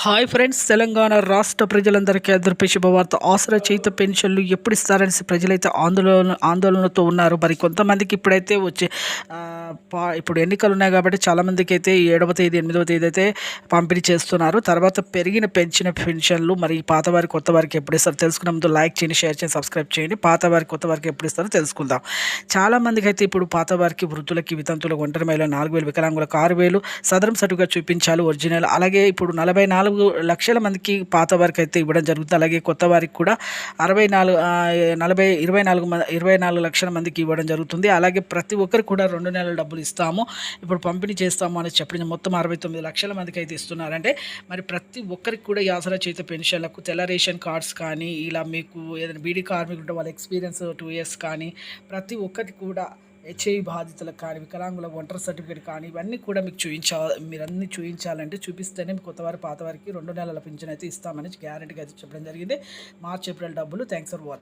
Hi friends, Telangana రాష్ట్ర ప్రజలందరికీ అదృప శుభవార్త. ఆసరా చేయుత పెన్షన్లు ఎప్పుడు ఇస్తారనేసి ప్రజలైతే ఆందోళనతో ఉన్నారు. మరి కొంతమందికి ఇప్పుడైతే వచ్చే ఇప్పుడు ఎన్నికలు ఉన్నాయి కాబట్టి చాలామందికి అయితే 7వ తేదీ 8వ తేదీ అయితే పంపిణీ చేస్తున్నారు. తర్వాత పెంచిన పెన్షన్లు మరి పాతవారి కొత్త వారికి ఎప్పుడు ఇస్తారో తెలుసుకునే ముందు లైక్ చేయండి, షేర్ చేయండి, సబ్స్క్రైబ్ చేయండి. పాతవారి కొత్త వారికి ఎప్పుడు ఇస్తారో తెలుసుకుందాం. చాలామందికి అయితే ఇప్పుడు పాతవారికి, వృద్ధులకి, వితంతులకు, ఒంటరి మహిళలకు 4,000, వికలాంగులకు 6,000 సదరం సర్టిఫికేట్ చూపించాలి ఒరిజినల్. అలాగే ఇప్పుడు 44 లక్షల మందికి పాత వారికి అయితే ఇవ్వడం జరుగుతుంది. అలాగే కొత్త వారికి కూడా 24 లక్షల మందికి ఇవ్వడం జరుగుతుంది. అలాగే ప్రతి ఒక్కరికి కూడా 2 నెలల డబ్బులు ఇస్తాము, ఇప్పుడు పంపిణీ చేస్తాము అని చెప్పిన మొత్తం 69 లక్షల మందికి అయితే ఇస్తున్నారంటే మరి ప్రతి ఒక్కరికి కూడా ఈ ఆసరా చేయుత పెన్షన్లకు తెల్ల రేషన్ కార్డ్స్ కానీ, ఇలా మీకు ఏదైనా బీడీ కార్మికులు ఉంటే వాళ్ళ ఎక్స్పీరియన్స్ 2 ఇయర్స్ కానీ, ప్రతి ఒక్కరికి కూడా హెచ్ఐవి బాధితులకు కానీ, వికలాంగుల ఒంటరి సర్టిఫికేట్ కానీ, ఇవన్నీ కూడా మీకు మీరు అన్నీ చూపించాలంటే చూపిస్తేనే మీ కొత్తవారి పాతవారికి 2 నెలల పింఛన్ అయితే ఇస్తామని గ్యారెంటీగా అయితే చెప్పడం జరిగింది. మార్చ్ ఏప్రిల్ డబ్బులు. Thanks for watching.